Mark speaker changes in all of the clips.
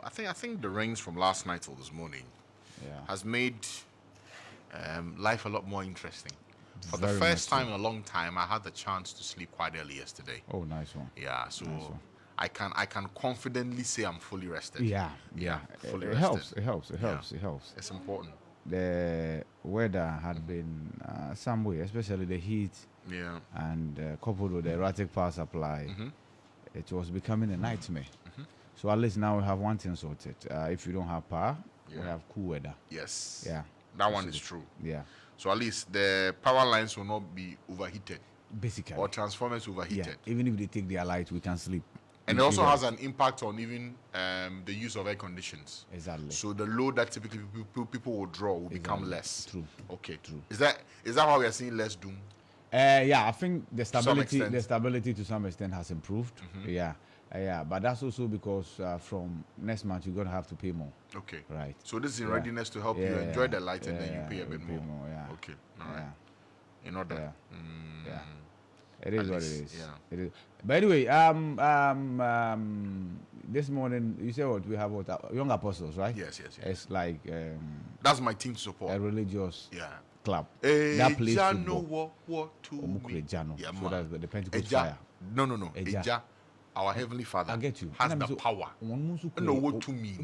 Speaker 1: I think the rains from last night till this morning has made life a lot more interesting. For the first time in a long time, I had the chance to sleep quite early yesterday.
Speaker 2: Oh, nice one.
Speaker 1: Yeah, so nice one. I can confidently say I'm fully rested.
Speaker 2: Fully rested. It helps.
Speaker 1: It's important.
Speaker 2: The weather had been some way, especially the heat.
Speaker 1: Yeah.
Speaker 2: And coupled with the erratic power supply, it was becoming a nightmare. So at least now we have one thing sorted. If you don't have power, we have cool weather.
Speaker 1: Yes.
Speaker 2: Yeah.
Speaker 1: That one is true.
Speaker 2: Yeah.
Speaker 1: So at least the power lines will not be overheated.
Speaker 2: Basically.
Speaker 1: Or transformers overheated.
Speaker 2: Yeah. Even if they take their light, we can sleep.
Speaker 1: And it also has an impact on even the use of air conditions.
Speaker 2: Exactly.
Speaker 1: So the load that typically people will draw will become less.
Speaker 2: True.
Speaker 1: Okay.
Speaker 2: True.
Speaker 1: Is that why we are seeing less doom?
Speaker 2: I think the stability to some extent has improved. But that's also because from next month you're gonna have to pay more.
Speaker 1: Okay.
Speaker 2: Right.
Speaker 1: So this is in readiness to help you enjoy the light and then you pay a bit more.
Speaker 2: Yeah.
Speaker 1: Okay. All right. In order.
Speaker 2: Yeah. It is what it is.
Speaker 1: Yeah.
Speaker 2: It is. But anyway, this morning you said what we have young apostles, right?
Speaker 1: Yes.
Speaker 2: It's like
Speaker 1: that's my team to support.
Speaker 2: A religious club.
Speaker 1: That plays football.
Speaker 2: Yeah, so that's the Pentecost fire.
Speaker 1: No. Eja, our heavenly Father,
Speaker 2: I get you.
Speaker 1: Has the power. No, what to me?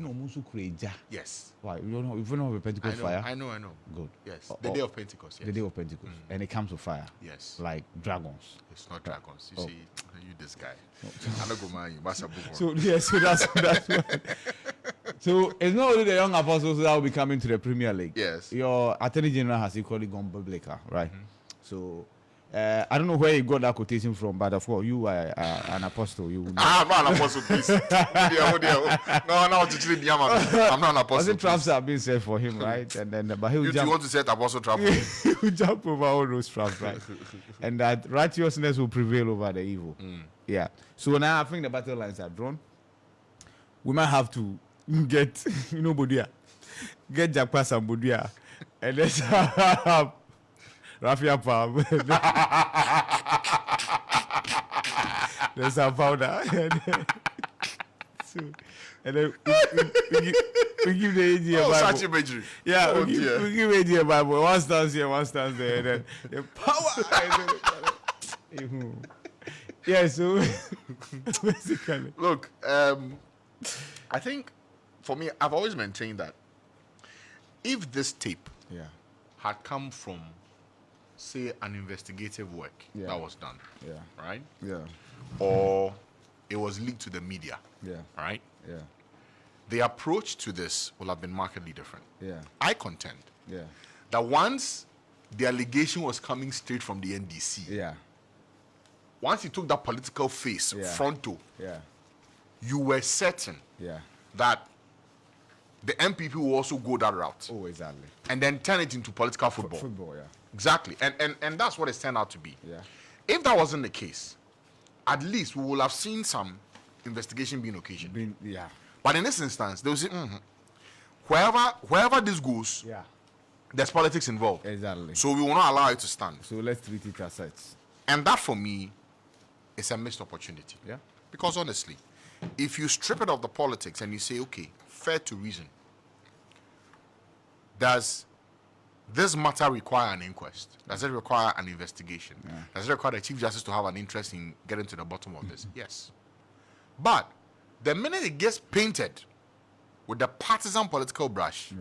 Speaker 1: Yes.
Speaker 2: Why? You don't know the Pentecost fire?
Speaker 1: I know.
Speaker 2: Good.
Speaker 1: Yes. The day of Pentecost. Yes.
Speaker 2: The day of Pentecost, and it comes with fire.
Speaker 1: Yes.
Speaker 2: Like dragons.
Speaker 1: It's not dragons. You see, you this guy. I don't go mind you.
Speaker 2: So that's what. So it's not only the young apostles that will be coming to the Premier League.
Speaker 1: Yes.
Speaker 2: Your Attorney General has equally gone biblical, right? So I don't know where you got that quotation from, but of course you are an apostle.
Speaker 1: I'm not an apostle, please. No, I'm not an apostle.
Speaker 2: I think traps are being set for him, right? And then, but he will
Speaker 1: jump. You want to set apostle trap?
Speaker 2: He will jump over all those traps, right? And that righteousness will prevail over the evil. Yeah. So now I think the battle lines are drawn. We might have to get Bodia, get Jakpas and Bodia, and let's have Rafia Palm. Let's have powder. And then we give the AG a Bible.
Speaker 1: Such imagery.
Speaker 2: Yeah, we give AG a Bible. One stands here, one stands there, and then the power. Yeah, so basically.
Speaker 1: Look, I think for me, I've always maintained that if this tape had come from, say, an investigative work that was done, right?
Speaker 2: Yeah.
Speaker 1: Or it was leaked to the media, right?
Speaker 2: Yeah.
Speaker 1: The approach to this will have been markedly different.
Speaker 2: Yeah.
Speaker 1: I contend that once the allegation was coming straight from the NDC, once you took that political face frontal, you were certain that the MPP will also go that route.
Speaker 2: Oh, exactly.
Speaker 1: And then turn it into political football.
Speaker 2: Football,
Speaker 1: Exactly. And that's what it's turned out to be.
Speaker 2: Yeah.
Speaker 1: If that wasn't the case, at least we will have seen some investigation being occasioned. But in this instance, they will say, wherever this goes, there's politics involved.
Speaker 2: Exactly.
Speaker 1: So we will not allow it to stand.
Speaker 2: So let's treat it as such.
Speaker 1: And that, for me, is a missed opportunity.
Speaker 2: Yeah.
Speaker 1: Because honestly, if you strip it of the politics and you say, okay, fair to reason, does this matter require an inquest? Does it require an investigation? Does it require the Chief Justice to have an interest in getting to the bottom of this? Yes. But the minute it gets painted with the partisan political brush,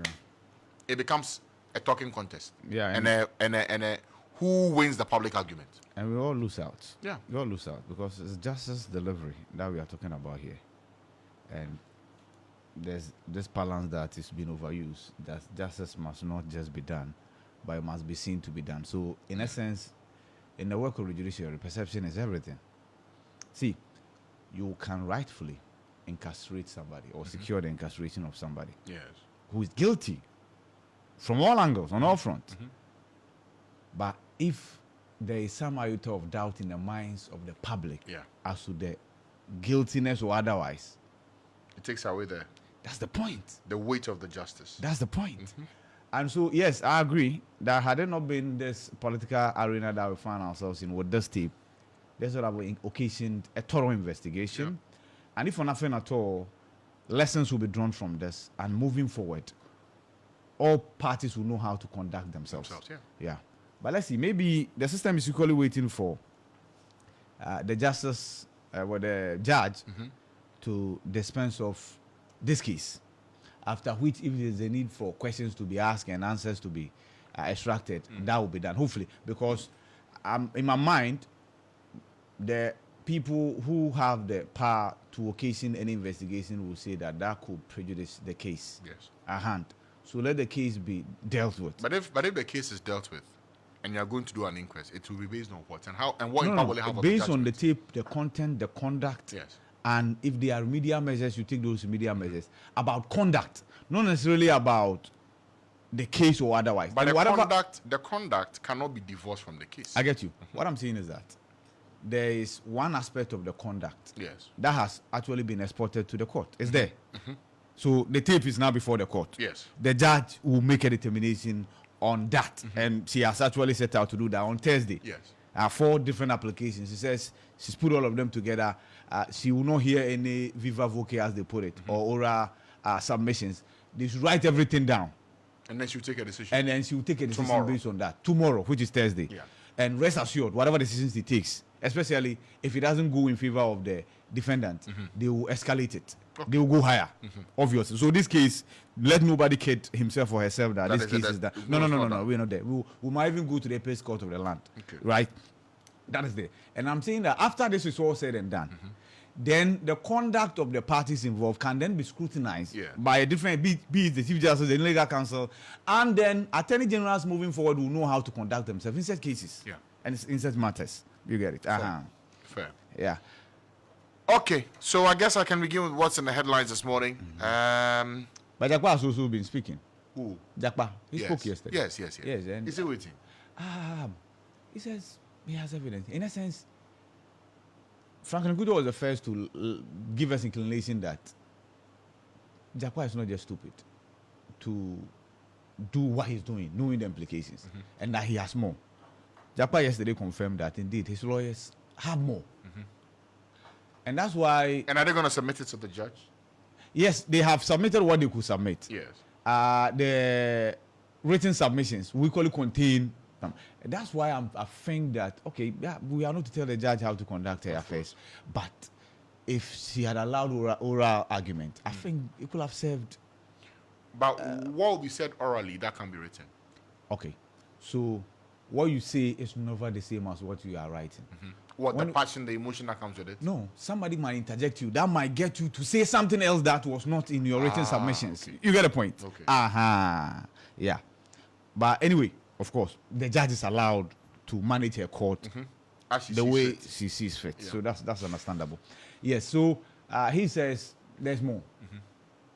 Speaker 1: it becomes a talking contest. And who wins the public argument?
Speaker 2: And we all lose out.
Speaker 1: Yeah.
Speaker 2: We all lose out because it's justice delivery that we are talking about here. And there's this balance that is being overused, that justice must not just be done, but it must be seen to be done. So, in essence, in the work of the judiciary, perception is everything. See, you can rightfully incarcerate somebody or secure the incarceration of somebody who is guilty from all angles, on all fronts. But if there is some iota of doubt in the minds of the public as to the guiltiness or otherwise,
Speaker 1: it takes away
Speaker 2: that's the point.
Speaker 1: The weight of the justice.
Speaker 2: That's the point. And so, yes, I agree that had it not been this political arena that we find ourselves in with this tape, this would have occasioned a thorough investigation. And if for nothing at all, lessons will be drawn from this, and moving forward, all parties will know how to conduct themselves. Yeah. But let's see, maybe the system is equally waiting for the justice or the judge to dispense of this case, after which, if there's a need for questions to be asked and answers to be extracted, that will be done, hopefully, because in my mind, the people who have the power to occasion any investigation will say that could prejudice the case at hand. So let the case be dealt with.
Speaker 1: But if the case is dealt with, and you are going to do an inquest, it will be based on what and how and what impact will it have on the
Speaker 2: based on
Speaker 1: judgment?
Speaker 2: the tape, the content, the conduct.
Speaker 1: Yes.
Speaker 2: And if there are remedial measures, you take those remedial measures about conduct, not necessarily about the case or otherwise.
Speaker 1: But the conduct cannot be divorced from the case.
Speaker 2: I get you. What I'm saying is that there is one aspect of the conduct that has actually been exported to the court. It's there. So the tape is now before the court.
Speaker 1: Yes.
Speaker 2: The judge will make a determination on that, and she has actually set out to do that on Thursday.
Speaker 1: Yes.
Speaker 2: 4 different applications. She says she's put all of them together. She will not hear any viva voce, as they put it, or oral submissions. They should write everything down.
Speaker 1: And then she'll take a decision.
Speaker 2: And then she will take a decision based on that. Tomorrow, which is Thursday.
Speaker 1: Yeah.
Speaker 2: And rest assured, whatever decisions he takes, especially if it doesn't go in favor of the defendant, they will escalate it. Okay. They will go higher, obviously. So this case, let nobody kid himself or herself that this case is that. No, we're not there. We might even go to the appeals court of the land, right? That is there. And I'm saying that after this is all said and done, then the conduct of the parties involved can then be scrutinized by a different, be it the Chief Justice, the Legal Counsel, and then Attorney Generals moving forward will know how to conduct themselves in such cases and in such matters. You get it?
Speaker 1: Fair.
Speaker 2: Yeah.
Speaker 1: Okay, so I guess I can begin with what's in the headlines this morning.
Speaker 2: But Jakpa has also been speaking.
Speaker 1: Who?
Speaker 2: Jakpa. He spoke yesterday.
Speaker 1: Yes.
Speaker 2: And
Speaker 1: is he waiting?
Speaker 2: He says he has evidence. In a sense, Franklin Kudo was the first to give us inclination that Jakpa is not just stupid to do what he's doing, knowing the implications, and that he has more. Jakpa yesterday confirmed that indeed his lawyers have more. And that's why...
Speaker 1: And are they going to submit it to the judge?
Speaker 2: Yes, they have submitted what they could submit.
Speaker 1: Yes.
Speaker 2: The written submissions will equally contain... that's why I think that, okay, we are not to tell the judge how to conduct her affairs. But if she had allowed oral argument, I think it could have served...
Speaker 1: But what will be said orally, that can be written.
Speaker 2: Okay. So what you say is never the same as what you are writing.
Speaker 1: What, the passion, the emotion that comes with it?
Speaker 2: No, somebody might interject you. That might get you to say something else that was not in your written submissions. Okay. You get the point?
Speaker 1: Okay.
Speaker 2: Yeah. But anyway, of course, the judge is allowed to manage her court the way she sees fit. Yeah. So that's understandable. Yes, so he says there's more,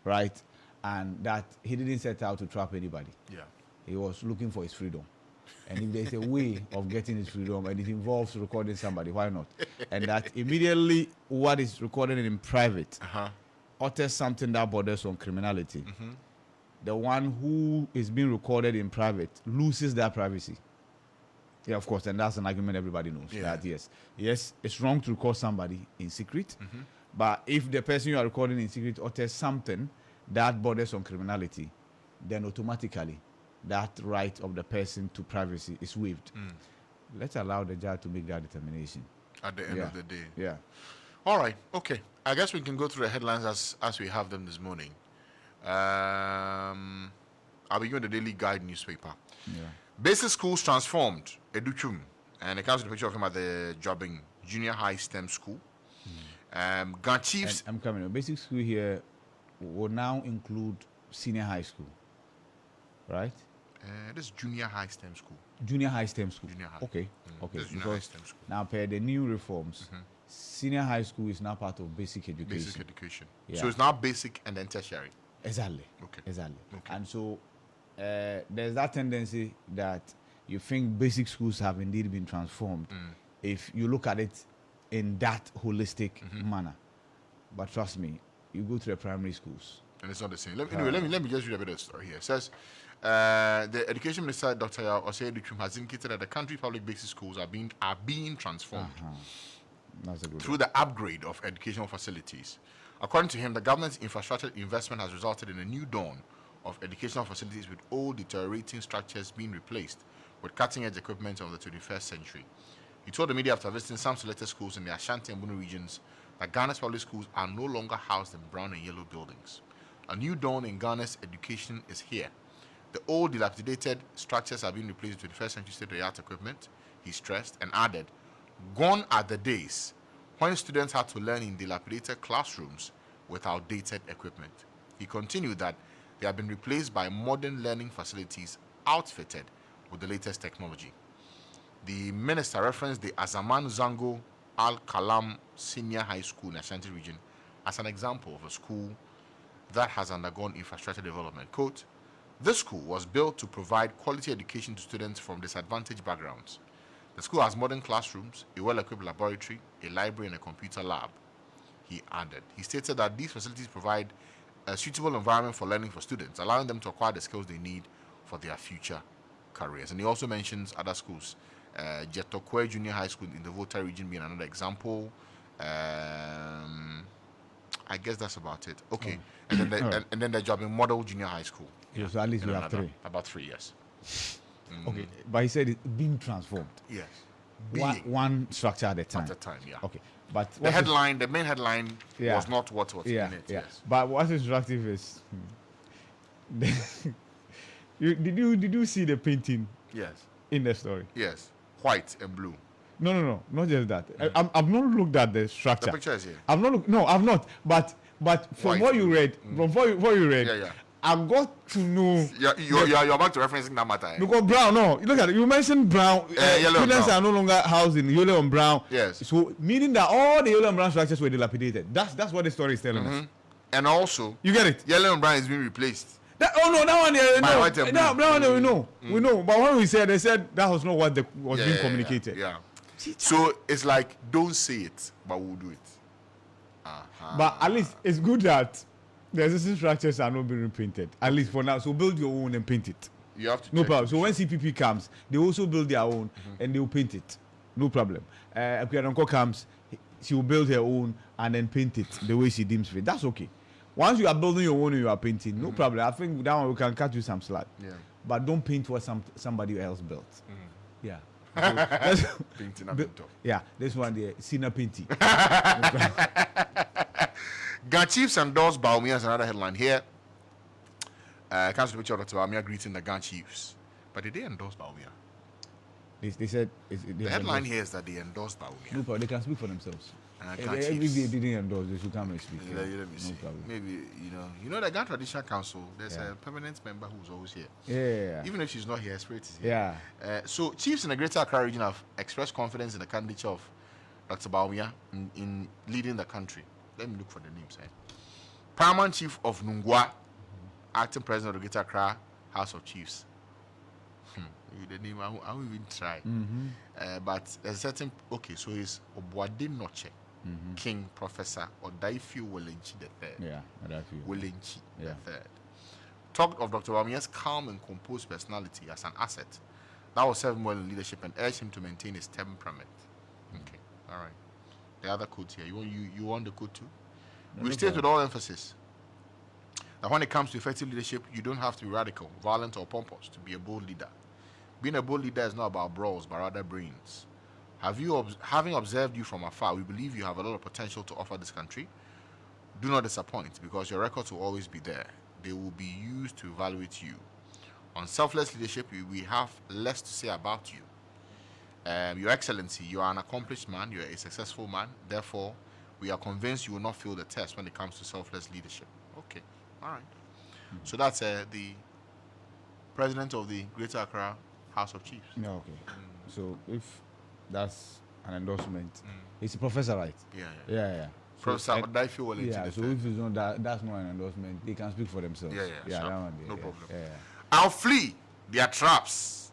Speaker 2: right? And that he didn't set out to trap anybody. Yeah. He was looking for his freedom. And if there's a way of getting his freedom and it involves recording somebody, why not? And that immediately what is recorded in private utters something that borders on criminality. The one who is being recorded in private loses that privacy. Yeah, of course, and that's an argument everybody knows. That yes, it's wrong to record somebody in secret, but if the person you are recording in secret utters something that borders on criminality, then automatically that right of the person to privacy is waived. Let's allow the judge to make that determination.
Speaker 1: At the end of the day.
Speaker 2: Yeah.
Speaker 1: All right. Okay. I guess we can go through the headlines as we have them this morning. I'll begin with the Daily Guide newspaper.
Speaker 2: Yeah.
Speaker 1: Basic schools transformed. Educhum. And it comes with a picture of him at the Jobbing Junior High STEM School. Gun Chiefs.
Speaker 2: I'm coming. Basic school here will now include senior high school. Right?
Speaker 1: This is Junior High STEM School.
Speaker 2: Junior High STEM School.
Speaker 1: Junior High.
Speaker 2: Okay.
Speaker 1: This is Junior High STEM School.
Speaker 2: Now, per the new reforms, senior high school is now part of basic education.
Speaker 1: Basic education.
Speaker 2: Yeah.
Speaker 1: So it's now basic and then tertiary.
Speaker 2: Exactly.
Speaker 1: Okay.
Speaker 2: Exactly.
Speaker 1: Okay.
Speaker 2: And so there's that tendency that you think basic schools have indeed been transformed if you look at it in that holistic manner. But trust me, you go to the primary schools.
Speaker 1: And it's not the same. Let me just read a bit of the story here. It says, the Education Minister, Dr. Osei Duchum, has indicated that the country public basic schools are being transformed
Speaker 2: That's a good
Speaker 1: through the upgrade of educational facilities According to him, the government's infrastructure investment has resulted in a new dawn of educational facilities, with old deteriorating structures being replaced with cutting-edge equipment of the 21st century. He told the media after visiting some selected schools in the Ashanti and Bunu regions that Ghana's public schools are no longer housed in brown and yellow buildings. A new dawn in Ghana's education is here. The old dilapidated structures are being replaced with 21st century state-of-the-art equipment, he stressed, and added, gone are the days when students had to learn in dilapidated classrooms with outdated equipment. He continued that they have been replaced by modern learning facilities outfitted with the latest technology. The minister referenced the Azaman Zango Al Kalam Senior High School in the Ashanti region as an example of a school that has undergone infrastructure development. Quote, this school was built to provide quality education to students from disadvantaged backgrounds. The school has modern classrooms, a well-equipped laboratory, a library, and a computer lab, he added. He stated that these facilities provide a suitable environment for learning for students, allowing them to acquire the skills they need for their future careers. And he also mentions other schools. Jetokwe Junior High School in the Volta region being another example. I guess that's about it. Okay. And then the job in Model Junior High School.
Speaker 2: Yeah, so at least we have three.
Speaker 1: About 3 years.
Speaker 2: Okay. But he said it's being transformed.
Speaker 1: Yes.
Speaker 2: One structure at a time.
Speaker 1: At a time, yeah.
Speaker 2: Okay. But
Speaker 1: the main headline was not what was in it.
Speaker 2: Yeah.
Speaker 1: Yes.
Speaker 2: But what's instructive is did you see the painting?
Speaker 1: Yes.
Speaker 2: In the story?
Speaker 1: Yes. White and blue.
Speaker 2: No, not just that. I've not looked at the structure.
Speaker 1: The picture is here.
Speaker 2: I've not. But from what you read, I've got to know.
Speaker 1: You're about to referencing that matter.
Speaker 2: Because brown, no. Look at it. You mentioned brown.
Speaker 1: Yellow
Speaker 2: students
Speaker 1: are
Speaker 2: no longer housed in yellow and brown.
Speaker 1: Yes.
Speaker 2: So meaning that all the yellow and brown structures were dilapidated. That's what the story is telling us.
Speaker 1: And also,
Speaker 2: you get it.
Speaker 1: Yellow and brown is being replaced.
Speaker 2: That one we know. We know. But when they said that was not what was being communicated.
Speaker 1: Yeah. So it's like, don't say it, but we'll do it.
Speaker 2: But at least it's good that the existing structures are not being repainted. At least for now. So build your own and paint it.
Speaker 1: You have to.
Speaker 2: No problem. So when CPP comes, they also build their own and they will paint it. No problem. Akuyadonko comes, she will build her own and then paint it the way she deems fit. That's okay. Once you are building your own and you are painting, no problem. I think that one we can cut you some slack.
Speaker 1: Yeah.
Speaker 2: But don't paint what somebody else built. Yeah. So
Speaker 1: painting
Speaker 2: yeah, this one there, Sina painting.
Speaker 1: Ghana Chiefs endorse Bawumia is another headline here. Council picture of Dr. Bawumia greeting the Ghana Chiefs. But did they endorse Bawumia?
Speaker 2: They said
Speaker 1: the headline here is that they endorsed Bawumia.
Speaker 2: No problem, they can speak for themselves. If
Speaker 1: Chiefs.
Speaker 2: they didn't endorse, they should come and speak.
Speaker 1: Let me see.
Speaker 2: Problem.
Speaker 1: Maybe the Ghana Traditional Council. There's a permanent member who's always here.
Speaker 2: Yeah.
Speaker 1: Even if she's not here, Spirit is here.
Speaker 2: Yeah.
Speaker 1: So Chiefs in the Greater Accra region have expressed confidence in the candidature of Dr. Bawumia in leading the country. Let me look for the names. Paramount Chief of Nungwa, acting president of the Greater Accra House of Chiefs. The name I won't even try. But there's a certain so he's Obuade Noche. King Professor Odaifiu Welenchi III.
Speaker 2: Yeah, Odaifiu.
Speaker 1: Welenchi III. Talked of Dr. Bawumia's calm and composed personality as an asset that will serve him well in leadership and urged him to maintain his temperament. Okay, all right. The other quote here. You want the quote too? We state with all emphasis that when it comes to effective leadership, you don't have to be radical, violent, or pompous to be a bold leader. Being a bold leader is not about brawls, but rather brains. Having observed you from afar, we believe you have a lot of potential to offer this country. Do not disappoint, because your records will always be there. They will be used to evaluate you. On selfless leadership, we have less to say about you. Your Excellency, you are an accomplished man. You are a successful man. Therefore, we are convinced you will not fail the test when it comes to selfless leadership. Okay, all right. So that's the president of the Greater Accra House of Chiefs.
Speaker 2: Yeah, okay. So if that's an endorsement, it's a professor, right? Yeah.
Speaker 1: Professor Odaifiu Welenchi.
Speaker 2: Yeah, so if it's not that's not an endorsement, they can speak for themselves.
Speaker 1: Yeah,
Speaker 2: that one there,
Speaker 1: no problem.
Speaker 2: Yeah.
Speaker 1: I'll flee their traps.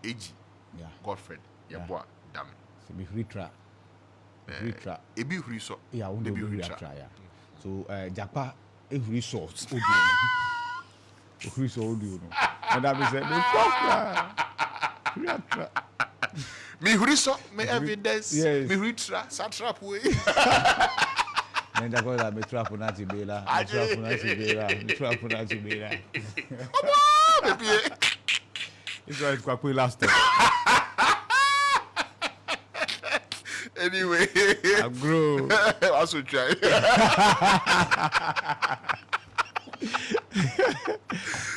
Speaker 1: AG.
Speaker 2: Yeah.
Speaker 1: Godfred. Yeboah. Damn.
Speaker 2: So be free trap.
Speaker 1: Ebi free so.
Speaker 2: Yeah, we
Speaker 1: be
Speaker 2: free
Speaker 1: trap.
Speaker 2: Yeah. So Japa every source. Free so audio no. And that means that free trap.
Speaker 1: Me huriso, me evidence,
Speaker 2: yes.
Speaker 1: me huitra, satrap way.
Speaker 2: Then they call that Metra Punati Bela. Metra Punati Bela. Metra Punati Bela. It's why it's Kwakwe last time.
Speaker 1: Anyway,
Speaker 2: I grow.
Speaker 1: I also try.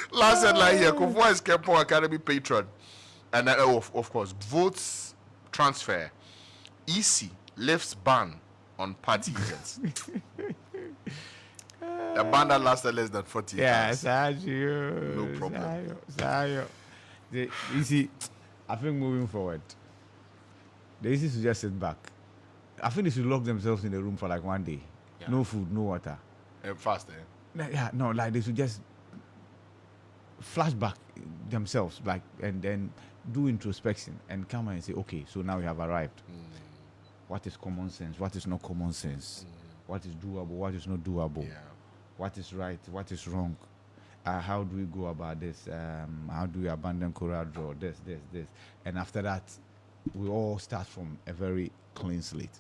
Speaker 1: Last headline here: Kufwa is Kempo Academy patron, and of course, votes transfer. EC lifts ban on party events. A ban that lasted less than 40 years. No problem.
Speaker 2: You see, I think moving forward, the EC should just sit back. I think they should lock themselves in the room for like 1 day. Yeah. No food, no water.
Speaker 1: Fast,
Speaker 2: Yeah, no, like they should just flashback themselves, like, and then do introspection and come and say, okay, so now we have arrived. What is common sense? What is not common sense? What is doable? What is not doable?
Speaker 1: Yeah.
Speaker 2: What is right? What is wrong? How do we go about this? How do we abandon Coral Draw? This. And after that, we all start from a very clean slate.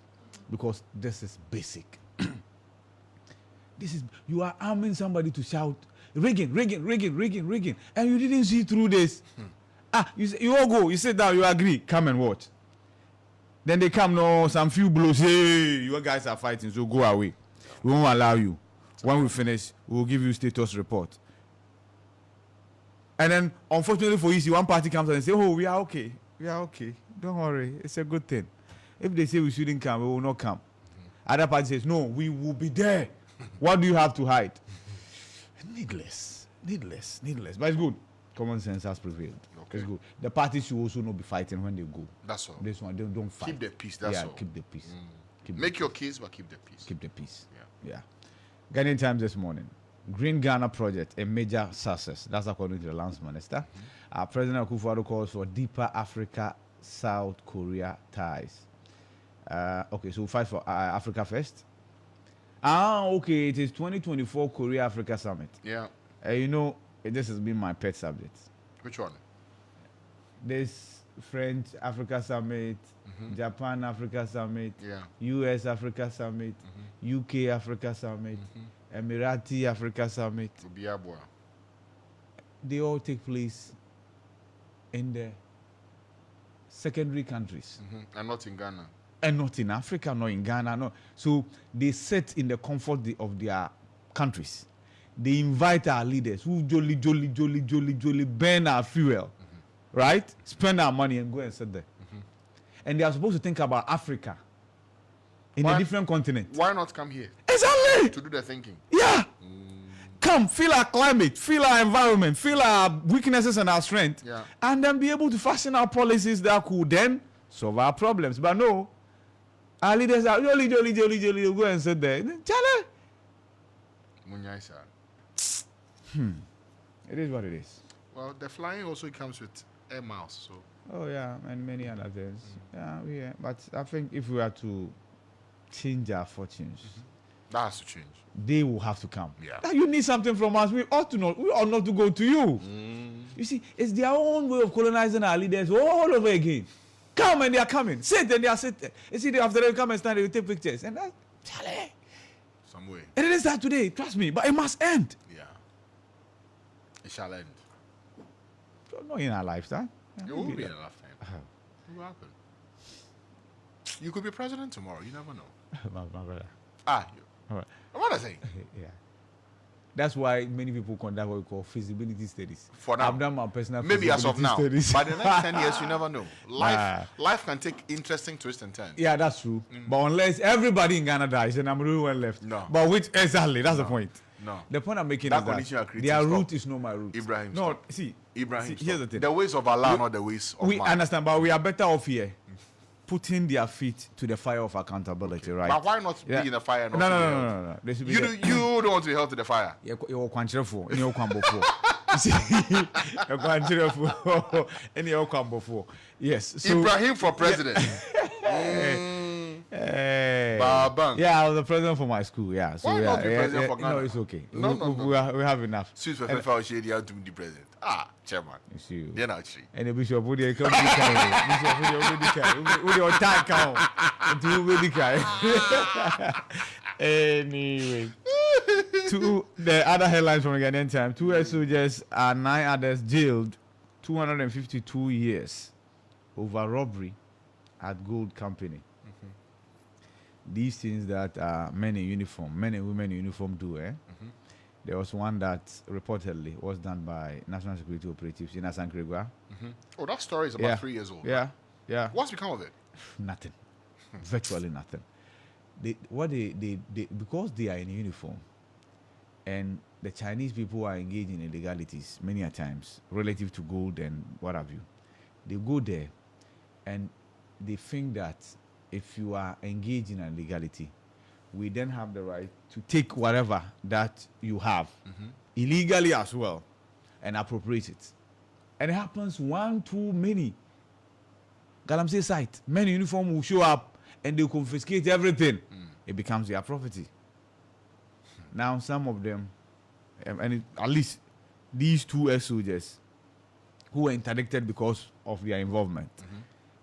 Speaker 2: Because this is basic. You are arming somebody to shout, Reagan, and you didn't see through this. You all go, you sit down, you agree, come and watch. Then they come, no, some few blows, hey, you guys are fighting, so go away. We won't allow you. When we finish, we'll give you status report. And then, unfortunately for you, one party comes and say, oh, we are okay. Don't worry, it's a good thing. If they say we shouldn't come, we will not come. Other party says, no, we will be there. What do you have to hide? Needless. But it's good. Common sense has prevailed. Okay. It's good. The parties should also not be fighting when they go.
Speaker 1: That's all.
Speaker 2: This one, they don't fight.
Speaker 1: Keep the peace, that's all.
Speaker 2: Keep the peace.
Speaker 1: Make your case, but keep the peace.
Speaker 2: Keep the peace. Yeah. Ghanaian Times this morning. Green Ghana project, a major success. That's according to the Lands Minister. President Akufo-Addo calls for deeper Africa-South Korea ties. Okay, so we fight for Africa first. Okay, it is 2024 Korea-Africa Summit.
Speaker 1: Yeah.
Speaker 2: This has been my pet subject.
Speaker 1: Which one?
Speaker 2: This French Africa Summit, Japan Africa Summit,
Speaker 1: yeah.
Speaker 2: US Africa Summit, UK Africa Summit, Emirati Africa Summit. They all take place in the secondary countries.
Speaker 1: And not in Ghana.
Speaker 2: And not in Africa, not in Ghana. No. So they sit in the comfort of their countries. They invite our leaders who jolly burn our fuel, right? Spend our money and go and sit there. And they are supposed to think about Africa in a different continent.
Speaker 1: Why not come here?
Speaker 2: Exactly.
Speaker 1: To do the thinking.
Speaker 2: Yeah. Come, feel our climate, feel our environment, feel our weaknesses and our strength, and then be able to fashion our policies that could then solve our problems. But no, our leaders are jolly, go and sit there. Chale. It is what it is.
Speaker 1: Well, the flying also comes with air miles, so.
Speaker 2: Oh yeah, and many other things. Yeah. But I think if we are to change our fortunes,
Speaker 1: that has to change.
Speaker 2: They will have to come.
Speaker 1: Yeah.
Speaker 2: You need something from us. We ought not to go to you. You see, it's their own way of colonizing our leaders all over again. Come and they are coming. Sit and they are sitting. You see, after they come and stand, they will take pictures. And that's Charlie.
Speaker 1: Some way.
Speaker 2: And it is that today, trust me. But it must end.
Speaker 1: Yeah. It shall end.
Speaker 2: Not in our lifetime.
Speaker 1: It will be in a lifetime. It will happen. You could be president tomorrow. You never know.
Speaker 2: my brother.
Speaker 1: All
Speaker 2: right.
Speaker 1: What am I saying?
Speaker 2: Yeah. That's why many people conduct what we call feasibility studies.
Speaker 1: For now.
Speaker 2: I've done my personal
Speaker 1: maybe as of now.
Speaker 2: Studies.
Speaker 1: By the next 10 years, you never know. Life can take interesting twists and turns.
Speaker 2: Yeah, that's true. But unless everybody in Ghana dies, then I'm the only one left.
Speaker 1: No.
Speaker 2: But which exactly? That's the point.
Speaker 1: No.
Speaker 2: The point I'm making is that their route is not my route.
Speaker 1: Ibrahim.
Speaker 2: No, Ibrahim. Here's the thing.
Speaker 1: The ways of Allah, not the ways of man.
Speaker 2: We understand, but we are better off here. Putting their feet to the fire of accountability, right?
Speaker 1: But why not be in the fire?
Speaker 2: No.
Speaker 1: You don't want to be held to the fire.
Speaker 2: You're quantiful. Yes. So,
Speaker 1: Ibrahim for president.
Speaker 2: Yeah, I was the president for my school. Yeah. So
Speaker 1: why not be president for Ghana?
Speaker 2: No, it's okay.
Speaker 1: No.
Speaker 2: We have enough.
Speaker 1: Since we have to be the president. Chairman.
Speaker 2: You see.
Speaker 1: They're not true.
Speaker 2: And the bishop would come to Bishop would your time count. Anyway, the other headlines from the Ghanaian Times: 2 soldiers and 9 others jailed, 252 years over robbery at gold company. These things that men and women in uniform do. There was one that reportedly was done by National Security Operatives in Asankregua.
Speaker 1: Oh, that story is about 3 years old.
Speaker 2: Yeah, yeah.
Speaker 1: What's become of it?
Speaker 2: Nothing. Virtually nothing. Because they are in uniform, and the Chinese people are engaged in illegalities many a times relative to gold and what have you. They go there, and they think that if you are engaged in an illegality, we then have the right to take whatever that you have illegally as well and appropriate it. And it happens one too many. Galamsey site, men in uniform will show up and they confiscate everything. It becomes their property. Now some of them, at least these 2 soldiers who were interdicted because of their involvement,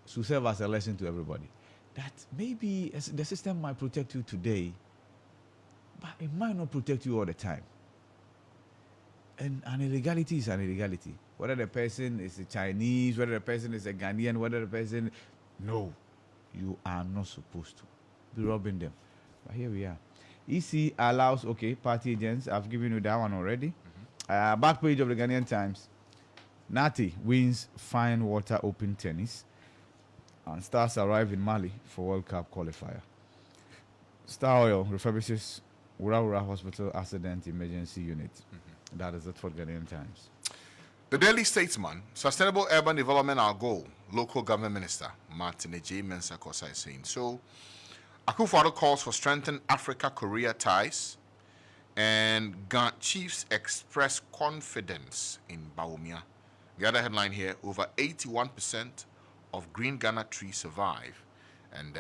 Speaker 2: should serve as a lesson to everybody. That maybe the system might protect you today, but it might not protect you all the time. And an illegality is an illegality. Whether the person is a Chinese, whether the person is a Ghanaian, whether the person... No, you are not supposed to be robbing them. But here we are. EC allows, party agents. I've given you that one already. Back page of the Ghanaian Times. Nati wins Fine Water Open Tennis. And Stars arrive in Mali for World Cup qualifier. Star Oil refurbishes Wura Hospital Accident Emergency Unit. That is it for Ghanaian Times.
Speaker 1: The Daily Statesman, Sustainable Urban Development our goal, local government minister Martin J. Mensah Kosa is saying. So, Akufo-Addo calls for strengthened Africa-Korea ties, and Ghana chiefs express confidence in Bawumia. The other headline here, over 81% of Green Ghana trees survive, and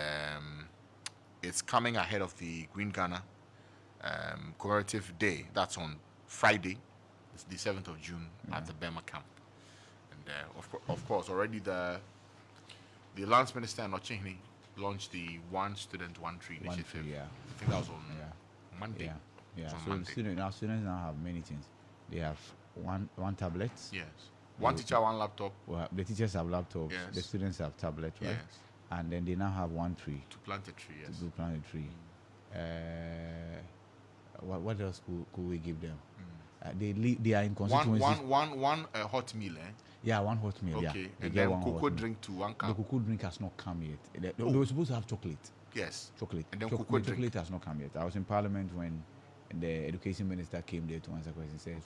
Speaker 1: it's coming ahead of the Green Ghana commemorative day. That's on Friday, it's the 7th of June at the Bema camp. And of course, already the Lands Minister and Ochihini launched the One Student, One Tree initiative.
Speaker 2: Yeah.
Speaker 1: I think that was on Monday.
Speaker 2: Yeah.
Speaker 1: On
Speaker 2: So
Speaker 1: Monday.
Speaker 2: our students now have many things. They have one tablet.
Speaker 1: Yes. One teacher, one laptop.
Speaker 2: Well, the teachers have laptops.
Speaker 1: Yes.
Speaker 2: The students have tablets, right?
Speaker 1: Yes.
Speaker 2: And then they now have one tree.
Speaker 1: To plant a tree, yes.
Speaker 2: To plant a tree. What else could we give them? They are in constituencies.
Speaker 1: One hot meal, eh?
Speaker 2: Yeah, one hot meal.
Speaker 1: Okay.
Speaker 2: Yeah.
Speaker 1: And then cocoa drink to one
Speaker 2: The
Speaker 1: cup.
Speaker 2: cocoa drink has not come yet. They were supposed to have chocolate.
Speaker 1: Yes.
Speaker 2: Chocolate.
Speaker 1: And then
Speaker 2: the
Speaker 1: cocoa drink.
Speaker 2: chocolate has not come yet. I was in Parliament when the education minister came there to answer questions. Says,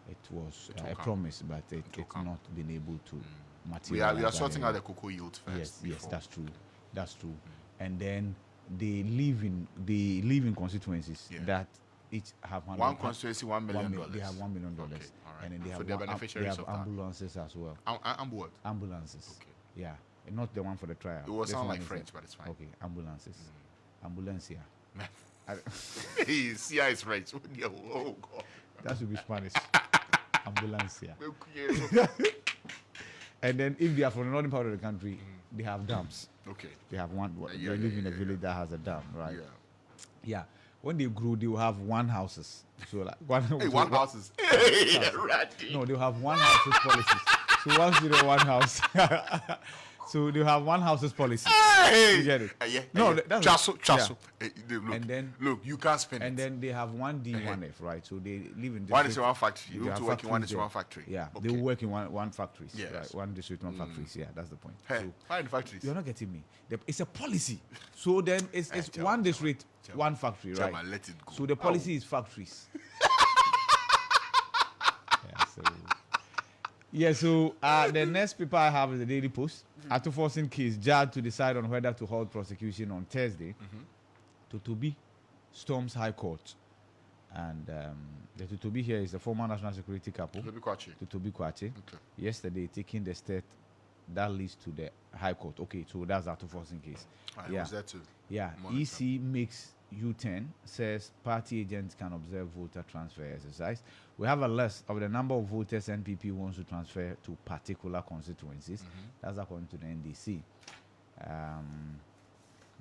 Speaker 2: it was a promise, but it's not been able to materialize.
Speaker 1: We are sorting out the cocoa yield first.
Speaker 2: Yes, that's true. And then they live in constituencies that each have
Speaker 1: one constituency $1 million.
Speaker 2: They have $1 million.
Speaker 1: Okay, all right.
Speaker 2: And then they
Speaker 1: for
Speaker 2: have
Speaker 1: the beneficiaries
Speaker 2: they have
Speaker 1: of
Speaker 2: ambulances as well.
Speaker 1: What?
Speaker 2: Ambulances.
Speaker 1: Okay.
Speaker 2: Yeah, and not the one for the trial.
Speaker 1: It will
Speaker 2: This
Speaker 1: sound
Speaker 2: one
Speaker 1: like
Speaker 2: is
Speaker 1: French, but it's fine.
Speaker 2: Okay, ambulances. Ambulancia.
Speaker 1: Yeah, it's French. Oh God.
Speaker 2: That should be Spanish. Ambulancia. And then if they are from the northern part of the country, they have dams.
Speaker 1: Okay.
Speaker 2: They have one. They live in a village that has a dam, right? Yeah. When they grow, they will have one houses. So like one
Speaker 1: houses.
Speaker 2: No, they'll have one houses policies. So once you know one house, so they have one houses policy. You get it? No, that's
Speaker 1: Chasso. Look,
Speaker 2: and then
Speaker 1: you can't spend
Speaker 2: and
Speaker 1: it.
Speaker 2: then they have one D, one F, right? So they live in
Speaker 1: one is in one factory. You
Speaker 2: have
Speaker 1: to work in one is in one factory.
Speaker 2: Yeah,
Speaker 1: okay.
Speaker 2: they will work in one factories.
Speaker 1: Yes.
Speaker 2: Right? One district, one factories. Yeah, that's the point.
Speaker 1: Hey, find factories.
Speaker 2: You're not getting me. It's a policy. So then it's one district, one factory, right?
Speaker 1: Let it go.
Speaker 2: So the policy is factories. So the next paper I have is the Daily Post. Atuforcing case, judge to decide on whether to hold prosecution on Thursday. Tutubi storms High Court. And the Tutubi here is the former national security couple. Tutubi Kwache.
Speaker 1: Okay.
Speaker 2: Yesterday, taking the step that leads to the High Court. Okay, so that's Atuforcing case.
Speaker 1: Was there too.
Speaker 2: Yeah, EC makes U10, says party agents can observe voter transfer exercise. We have a list of the number of voters NPP wants to transfer to particular constituencies. That's according to the NDC.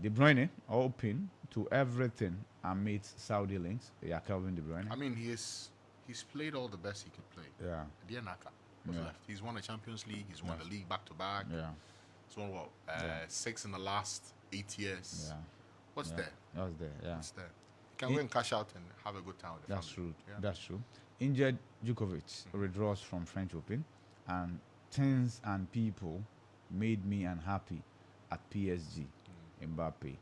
Speaker 2: De Bruyne open to everything amidst Saudi links. Yeah, Calvin De Bruyne.
Speaker 1: I mean, he's played all the best he could play.
Speaker 2: Yeah.
Speaker 1: Dianaka was
Speaker 2: Yeah.
Speaker 1: left. He's won the Champions League. He's won the league back to back.
Speaker 2: Yeah.
Speaker 1: He's won what? 6 in the last 8 years.
Speaker 2: Yeah.
Speaker 1: What's there?
Speaker 2: That's there. Yeah.
Speaker 1: What's there? You can go and cash out and have a good time with the
Speaker 2: That's
Speaker 1: family.
Speaker 2: true.
Speaker 1: Yeah.
Speaker 2: That's true. Injured Djokovic withdraws from French Open, and things and people made me unhappy at PSG. Mbappe,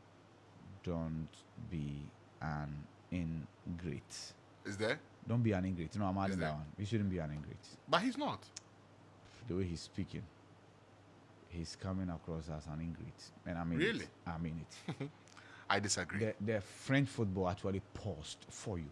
Speaker 2: don't be an ingrate.
Speaker 1: Is there?
Speaker 2: Don't be an ingrate. No, I'm adding
Speaker 1: there?
Speaker 2: that one. You shouldn't be an ingrate.
Speaker 1: But he's not.
Speaker 2: The way he's speaking, he's coming across as an ingrate. And I mean
Speaker 1: Really?
Speaker 2: it. I mean it.
Speaker 1: I disagree.
Speaker 2: The French football actually paused for you.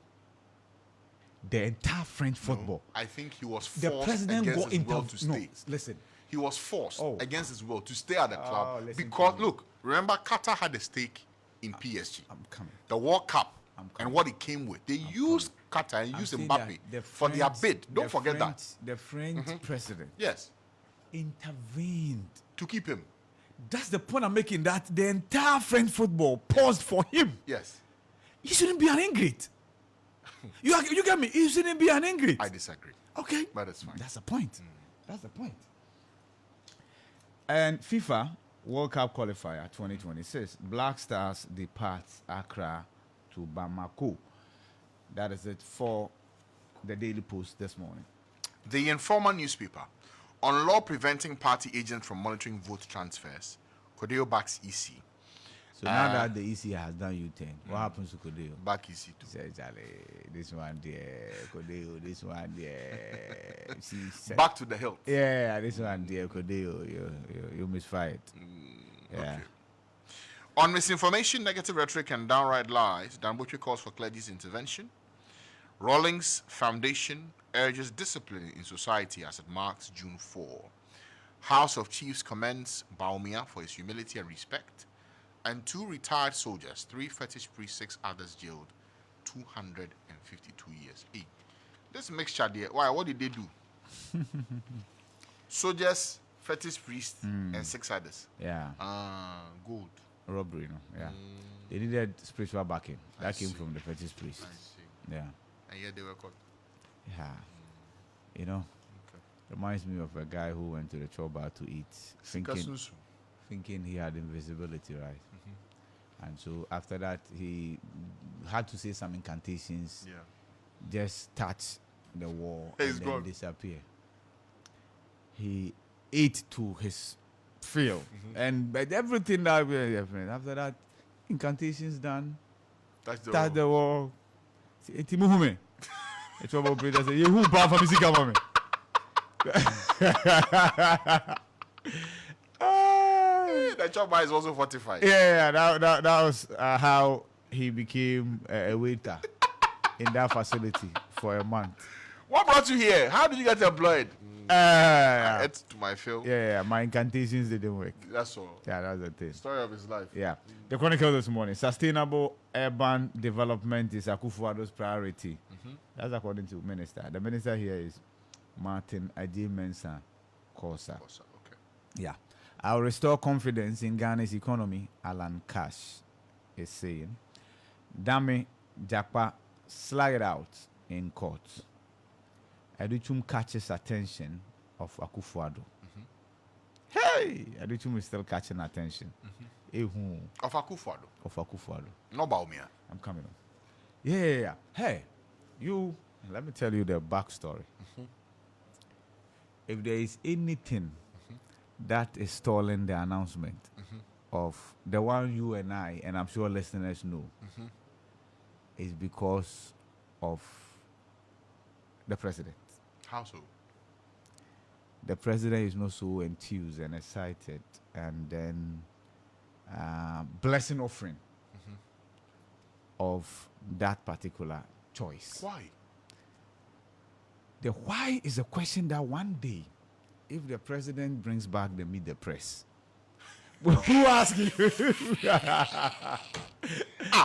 Speaker 2: The entire French football.
Speaker 1: I think he was
Speaker 2: The
Speaker 1: forced
Speaker 2: president
Speaker 1: against
Speaker 2: got
Speaker 1: his
Speaker 2: into
Speaker 1: will to stay.
Speaker 2: listen.
Speaker 1: He was forced against his will to stay at the club
Speaker 2: listen
Speaker 1: because
Speaker 2: to me.
Speaker 1: look, remember Qatar had a stake in PSG.
Speaker 2: I'm coming.
Speaker 1: The World Cup
Speaker 2: I'm
Speaker 1: and what it came with. They used Qatar and used
Speaker 2: saying
Speaker 1: Mbappe
Speaker 2: that
Speaker 1: for their bid. Don't forget that.
Speaker 2: The French president
Speaker 1: Yes,
Speaker 2: intervened.
Speaker 1: to keep him.
Speaker 2: That's the point I'm making. That the entire French football paused for him.
Speaker 1: Yes,
Speaker 2: He shouldn't be an ingrate. You get me? He shouldn't be an ingrate.
Speaker 1: I disagree,
Speaker 2: Okay,
Speaker 1: but it's fine.
Speaker 2: that's the point. That's the point. And FIFA World Cup qualifier 2026. Black Stars departs Accra to Bamako. That is it for the Daily Post this morning.
Speaker 1: The Informer newspaper on law preventing party agents from monitoring vote transfers. Kodeo backs EC.
Speaker 2: So now that the EC has done U10, what happens to Kodeo?
Speaker 1: Back EC too.
Speaker 2: Say, Charlie, this one there, Kodeo, this one there. See,
Speaker 1: Back to the hilt.
Speaker 2: yeah, this one there, Kodeo, you misfired. Yeah.
Speaker 1: Okay. On misinformation, negative rhetoric, and downright lies, Danbuchi calls for clergy's intervention. Rawlings Foundation urges discipline in society as it marks June 4. House of Chiefs commends Baumia for his humility and respect. And 2 retired soldiers, 3 fetish priests, 6 others jailed, 252 years. Hey, this mixture there, why? What did they do? Soldiers, fetish priests, and 6 others.
Speaker 2: Yeah.
Speaker 1: Good.
Speaker 2: Robbery, no? Yeah. They needed spiritual backing. That came from the fetish priest.
Speaker 1: I see.
Speaker 2: Yeah.
Speaker 1: And yet they were caught.
Speaker 2: Yeah. You know,
Speaker 1: Okay.
Speaker 2: reminds me of a guy who went to the choba to eat, thinking he had invisibility, right? And so after that, he had to say some incantations,
Speaker 1: Yeah.
Speaker 2: just touch the wall
Speaker 1: Hey,
Speaker 2: and
Speaker 1: it's
Speaker 2: then
Speaker 1: gone.
Speaker 2: disappear. He ate to his fill, and but everything that we after that, incantations done,
Speaker 1: That's the
Speaker 2: touch the wall. Eti muhume. The trouble operator said, "You who bad for music for me?"
Speaker 1: The chopper is also fortified.
Speaker 2: Yeah, that was how he became a waiter in that facility for a month.
Speaker 1: What brought you here? How did you get employed?
Speaker 2: Yeah,
Speaker 1: It's to my field.
Speaker 2: my incantations didn't work.
Speaker 1: That's all.
Speaker 2: Yeah, that's the thing.
Speaker 1: Story of his life.
Speaker 2: Yeah. The Chronicle this morning. Sustainable urban development is Akufo-Addo's priority. That's according to Minister. The Minister here is Martin Aji Mensah Kosa.
Speaker 1: Okay.
Speaker 2: Yeah. I'll restore confidence in Ghana's economy, Alan Cash is saying. Dame Japa slag it out in court. Aduchum catches attention of Akufo-Addo. Hey! Aduchum is still catching attention. Ehu
Speaker 1: Of Akufo-Addo.
Speaker 2: of Akufo-Addo.
Speaker 1: No Baumia.
Speaker 2: I'm coming on. Yeah. Hey, let me tell you the backstory. If there is anything that is stalling the announcement of the one you and I, and I'm sure listeners know, is because of the president.
Speaker 1: How so?
Speaker 2: The president is not so enthused and excited, and then blessing offering of that particular choice.
Speaker 1: Why?
Speaker 2: The why is a question that one day, if the president brings back the Meet the Press, who ask you?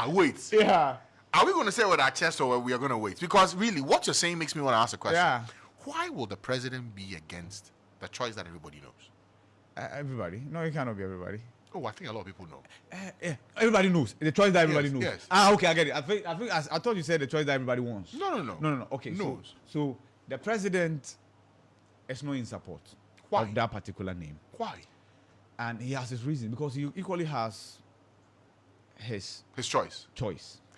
Speaker 1: Wait.
Speaker 2: Yeah.
Speaker 1: Are we going to say it with our chest or we are going to wait? Because really, what you're saying makes me want to ask a question.
Speaker 2: Yeah.
Speaker 1: Why will the president be against the choice that everybody knows?
Speaker 2: Everybody. No, it cannot be everybody.
Speaker 1: Oh, I think a lot of people know.
Speaker 2: Yeah, everybody knows the choice that everybody knows.
Speaker 1: Yes.
Speaker 2: Okay, I get it. I thought you said the choice that everybody wants.
Speaker 1: No.
Speaker 2: Okay,
Speaker 1: Knows.
Speaker 2: so the president is not in support
Speaker 1: Why?
Speaker 2: of that particular name,
Speaker 1: Why?
Speaker 2: and he has his reason because he equally has his
Speaker 1: choice.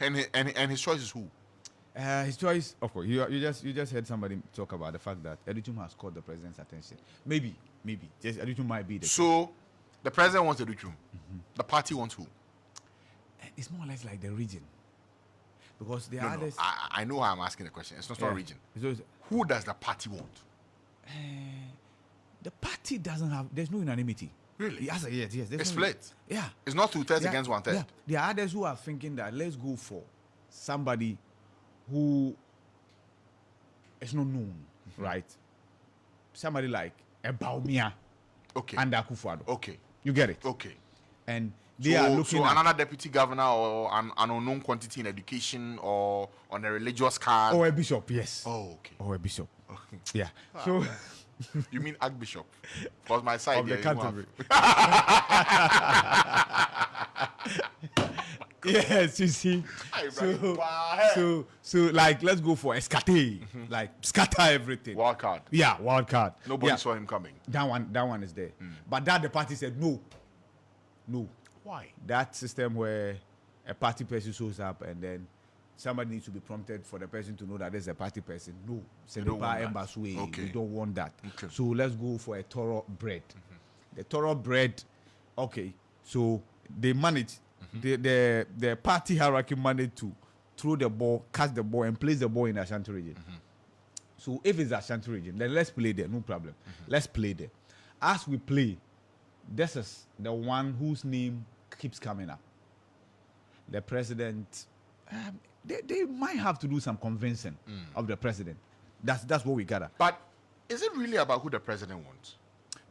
Speaker 1: And his choice is who?
Speaker 2: His choice, of course. You just heard somebody talk about the fact that Edichum has caught the president's attention. Maybe, just Edichum might be the.
Speaker 1: So, the president wants Edichum. The party wants who?
Speaker 2: It's more or less like the region, because there
Speaker 1: No,
Speaker 2: are
Speaker 1: no.
Speaker 2: others.
Speaker 1: I know how I'm asking the question. It's not region.
Speaker 2: So
Speaker 1: Who does the party want?
Speaker 2: the party doesn't have. There's no unanimity.
Speaker 1: Really?
Speaker 2: Yes. There's
Speaker 1: It's
Speaker 2: no,
Speaker 1: split.
Speaker 2: Yeah.
Speaker 1: It's not 2/3
Speaker 2: Yeah,
Speaker 1: against 1/3.
Speaker 2: Yeah. There are others who are thinking that let's go for somebody who is not known, right? Somebody like Ebaumia
Speaker 1: Okay.
Speaker 2: and Akufo-Addo.
Speaker 1: Okay.
Speaker 2: You get it?
Speaker 1: Okay.
Speaker 2: And they are looking
Speaker 1: so
Speaker 2: at
Speaker 1: another deputy governor or an unknown quantity in education or on a religious card.
Speaker 2: or a bishop, yes.
Speaker 1: Oh, okay.
Speaker 2: Or a bishop.
Speaker 1: Okay.
Speaker 2: Yeah. So
Speaker 1: You mean Archbishop? Was my side
Speaker 2: of the
Speaker 1: there, you
Speaker 2: country.
Speaker 1: have-
Speaker 2: Yes, you see.
Speaker 1: Hi,
Speaker 2: So,
Speaker 1: Ibrahim.
Speaker 2: so like let's go for escate, like scatter everything.
Speaker 1: Wild card.
Speaker 2: Yeah, wild card.
Speaker 1: Nobody
Speaker 2: Yeah,
Speaker 1: saw him coming.
Speaker 2: that one is there. But that the party said no.
Speaker 1: Why?
Speaker 2: That system where a party person shows up and then somebody needs to be prompted for the person to know that there's a party person. No,
Speaker 1: don't want that.
Speaker 2: Embaswe.
Speaker 1: Okay.
Speaker 2: We don't want that.
Speaker 1: Okay.
Speaker 2: So let's go for a thoroughbred. The thoroughbred, okay. So they manage the party hierarchy managed to throw the ball, catch the ball, and place the ball in the Ashanti region. So if it's Ashanti region, then let's play there. No problem. Let's play there. As we play, this is the one whose name keeps coming up. The president, they might have to do some convincing of the president. That's what we gather.
Speaker 1: But is it really about who the president wants?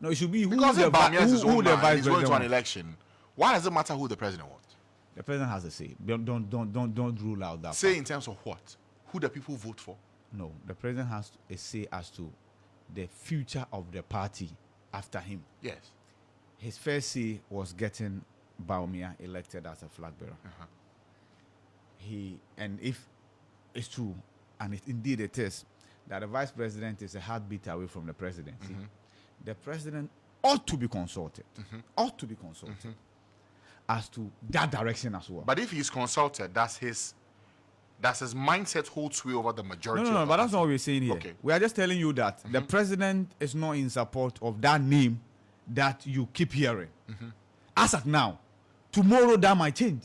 Speaker 2: No, it should be
Speaker 1: Because if Bamiya is his own
Speaker 2: the
Speaker 1: man,
Speaker 2: vice
Speaker 1: he's going
Speaker 2: president
Speaker 1: to an
Speaker 2: wants.
Speaker 1: election, why does it matter who the president wants?
Speaker 2: The president has a say. Don't rule out that.
Speaker 1: Say
Speaker 2: part.
Speaker 1: in terms of what? Who the people vote for?
Speaker 2: No, the president has a say as to the future of the party after him.
Speaker 1: Yes.
Speaker 2: His first say was getting Bawumia elected as a flag bearer. And if it's true, and indeed it is, that the vice president is a heartbeat away from the presidency, the president ought to be consulted. Ought to be consulted as to that direction as well.
Speaker 1: But if he's consulted, does his mindset hold sway over the majority?
Speaker 2: No,
Speaker 1: of the
Speaker 2: but that's
Speaker 1: party?
Speaker 2: not what we're saying here.
Speaker 1: Okay.
Speaker 2: We are just telling you that the president is not in support of that name that you keep hearing. As at now, tomorrow that might change.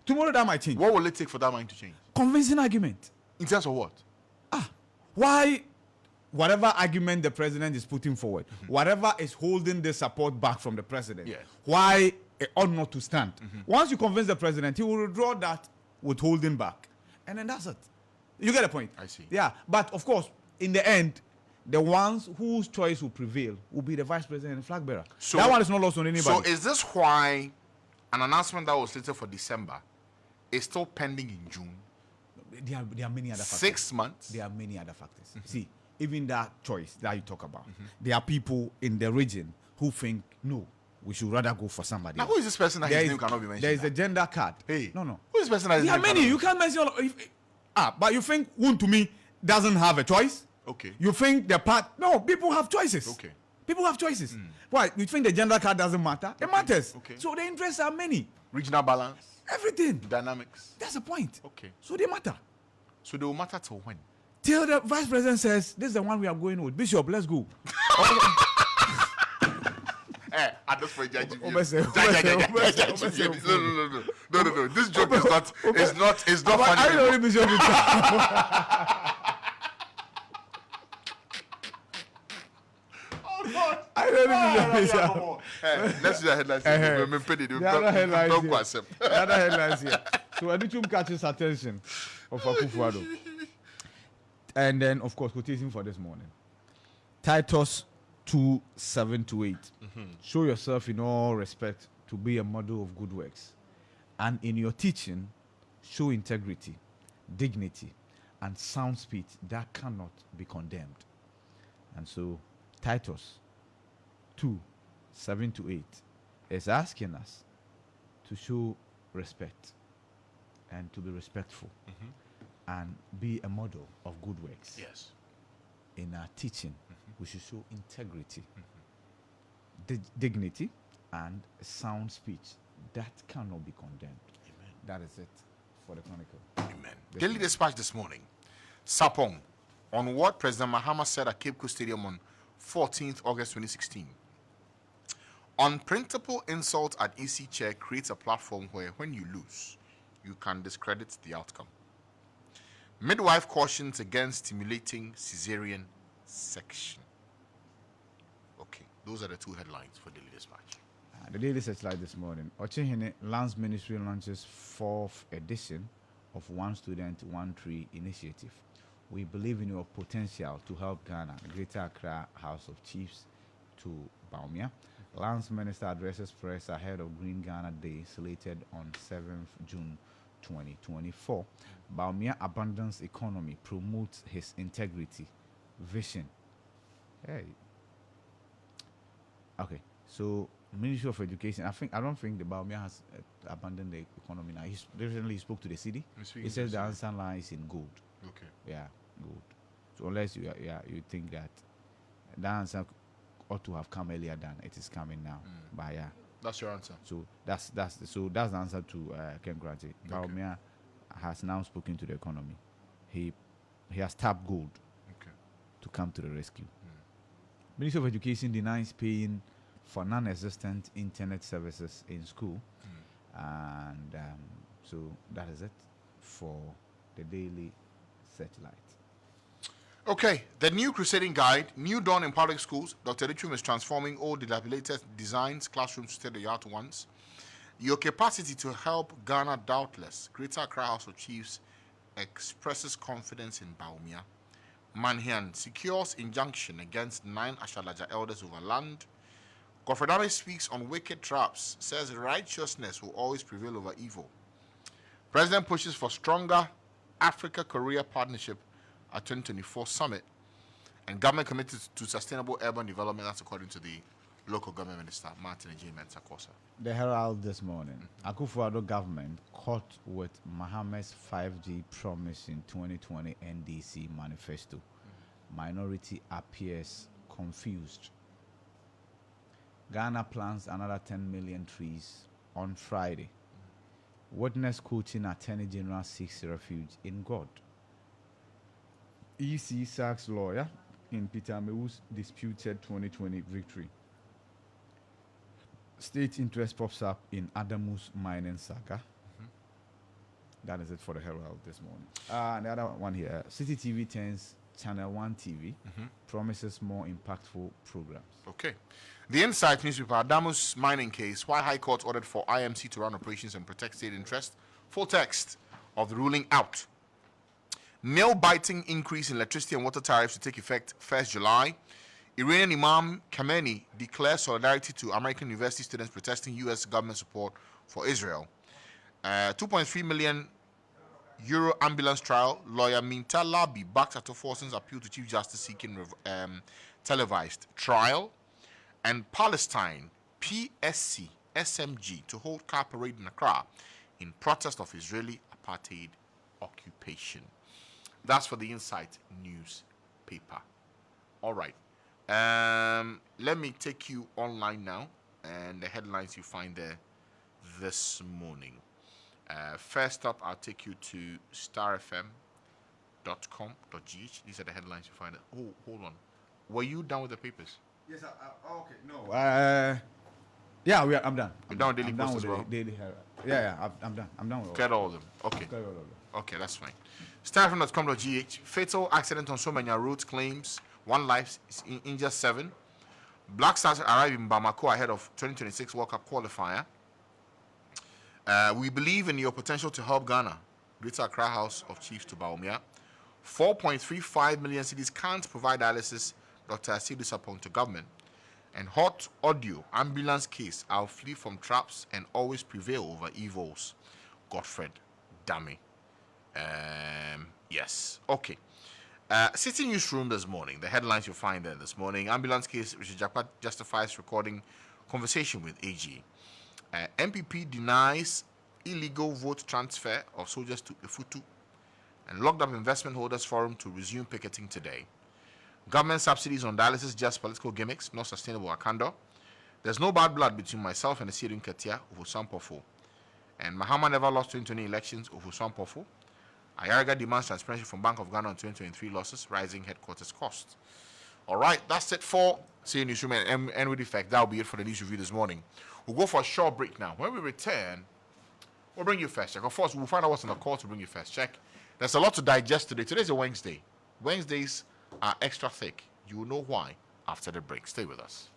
Speaker 1: What will it take for that mind to change?
Speaker 2: Convincing argument.
Speaker 1: In terms of what?
Speaker 2: Why, whatever argument the president is putting forward, whatever is holding the support back from the president,
Speaker 1: Yes.
Speaker 2: why it ought not to stand. Once you convince the president, he will withdraw that withholding back. And then that's it. You get the point?
Speaker 1: I see.
Speaker 2: Yeah. But of course, in the end, the ones whose choice will prevail will be the vice president and flag bearer.
Speaker 1: So-
Speaker 2: that one is not lost on anybody.
Speaker 1: So is this why an announcement that was slated for December is still pending in June?
Speaker 2: there are many other factors.
Speaker 1: 6 months?
Speaker 2: There are many other factors. See, even that choice that you talk about, there are people in the region who think, no, we should rather go for somebody
Speaker 1: Now,
Speaker 2: else.
Speaker 1: who is this person that
Speaker 2: There
Speaker 1: his
Speaker 2: is-
Speaker 1: name cannot be mentioned?
Speaker 2: There is a gender card.
Speaker 1: Hey,
Speaker 2: No.
Speaker 1: Who is this person that his
Speaker 2: There are
Speaker 1: name
Speaker 2: many.
Speaker 1: cannot
Speaker 2: You can't mention all. But you think one to me doesn't have a choice?
Speaker 1: Okay.
Speaker 2: You think the part? No, people have choices.
Speaker 1: Okay.
Speaker 2: People have choices. Why? You think the gender card doesn't matter? It matters.
Speaker 1: Okay.
Speaker 2: So the interests are many.
Speaker 1: Regional balance,
Speaker 2: Everything.
Speaker 1: dynamics.
Speaker 2: That's the point.
Speaker 1: Okay.
Speaker 2: So they matter.
Speaker 1: So they will matter till when?
Speaker 2: Till the vice president says, this is the one we are going with. Bishop, let's go.
Speaker 1: I just for judge you.
Speaker 2: Obese.
Speaker 1: No. This joke is not
Speaker 2: I
Speaker 1: funny.
Speaker 2: know the bishop is I know the bishop is
Speaker 1: Let's do the headlines.
Speaker 2: The other headlines here. The other headlines here. So Adichum catches attention of Akufo-Addo. And then, of course, quotation for this morning. Titus 2:7-8. Show yourself in all respect to be a model of good works. And in your teaching, show integrity, dignity, and sound speech that cannot be condemned. And so, Titus 2:7-8. It's asking us to show respect and to be respectful and be a model of good works.
Speaker 1: Yes.
Speaker 2: In our teaching, we should show integrity, dignity, and sound speech. That cannot be condemned.
Speaker 1: Amen.
Speaker 2: That is it for the Chronicle.
Speaker 1: Amen. Daily Dispatch this morning. Sapong, on what President Mahama said at Cape Coast Stadium on 14th August 2016. Unprintable insult at EC chair creates a platform where, when you lose, you can discredit the outcome. Midwife cautions against stimulating cesarean section. Okay, those are the two headlines for Daily Dispatch.
Speaker 2: The Daily Searchlight this morning. Ochehene Lands Ministry launches 4th edition of One Student, One Tree initiative. We believe in your potential to help Ghana. Greater Accra House of Chiefs to Baumia. Lands Minister addresses press ahead of Green Ghana Day, slated on 7th June 2024. Baumia abundance economy promotes his integrity, vision. Hey. Okay, so Ministry of Education. I don't think the Baumia has abandoned the economy now. Recently he spoke to the city. He says the answer lies in gold.
Speaker 1: Okay.
Speaker 2: Yeah, gold. So unless you think that the answer ought to have come earlier than it is coming now. But yeah.
Speaker 1: That's your answer.
Speaker 2: So that's the answer to Ken Grante. Baumia has now spoken to the economy. He has tapped gold to come to the rescue. Ministry of Education denies paying for non-existent internet services in school. And so that is it for the Daily Searchlight.
Speaker 1: Okay, the new crusading guide, New Dawn in Public Schools. Dr. Richum is transforming old dilapidated designs, classrooms to state-of-the-art ones. Your capacity to help Ghana doubtless. Greater Accra House of Chiefs expresses confidence in Baumia. Manhian secures injunction against 9 Ashalaja elders over land. Gofredame speaks on wicked traps, says righteousness will always prevail over evil. President pushes for stronger Africa-Korea partnership at 2024 summit. And government committed to sustainable urban development. That's according to the local government minister, Martin J. Mensah-Kosa.
Speaker 2: The Herald this morning. Akufo-Addo government caught with Mohammed's 5G promise in 2020 NDC manifesto. Minority appears confused. Ghana plants another 10 million trees on Friday. Witness coaching Attorney General seeks refuge in God. EC sacks lawyer in Peter Mewu's disputed 2020 victory. State interest pops up in Adamu's mining saga. That is it for the Herald this morning. And the other one here, City TV turns Channel 1 TV, promises more impactful programs.
Speaker 1: Okay. The Insight newspaper, Adamu's mining case, why High Court ordered for IMC to run operations and protect state interest. Full text of the ruling out. Nail-biting increase in electricity and water tariffs to take effect 1st July. Iranian Imam Khamenei declares solidarity to American university students protesting U.S. government support for Israel. 2.3 million euro ambulance trial. Lawyer Minta Labi backs Ato Forson's appeal to Chief Justice seeking televised trial. And Palestine, PSC, SMG to hold car parade in Accra in protest of Israeli apartheid occupation. That's for the Insight newspaper. All right. Let me take you online now and the headlines you find there this morning. First up, I'll take you to starrfm.com.gh. These are the headlines you find. Oh, hold on. Were you done with the papers?
Speaker 2: Yes, okay, no. Yeah, I'm done.
Speaker 1: You're done with Daily Post as well?
Speaker 2: Daily Herald. Yeah, I'm done. I'm done with all.
Speaker 1: Cleared all of them. Okay.
Speaker 2: Cleared all of them.
Speaker 1: Okay, that's fine. Starfm.com.gh. Fatal accident on Somanya Road claims 1 life, injured 7. Black Stars arrive in Bamako ahead of 2026 World Cup qualifier. We believe in your potential to help Ghana. Greater Accra House of Chiefs to Baumia. 4.35 million cities can't provide dialysis. Dr. Asidu Sapong to government. And hot audio ambulance case. I'll flee from traps and always prevail over evils. Godfred Dame. Yes. Okay. City Newsroom this morning. The headlines you'll find there this morning. Ambulance case, Richard Jakpa justifies recording Conversation with AG. MPP denies illegal vote transfer of soldiers to Ifutu and locked up investment holders forum to resume picketing today. Government subsidies on dialysis just political gimmicks, not sustainable Akando. There's no bad blood between myself and the Syrian Katia over Sampofo. And Mahama never lost 2020 elections over Sampofo. Ayarga demands transparency from Bank of Ghana on 2023 losses, rising headquarters costs. All right, that's it for CA Newsroom and with effect. That'll be it for the news review this morning. We'll go for a short break now. When we return, we'll bring you first check. Of course, we'll find out what's on the call to bring you first check. There's a lot to digest today. Today's a Wednesday. Wednesdays are extra thick. You will know why after the break. Stay with us.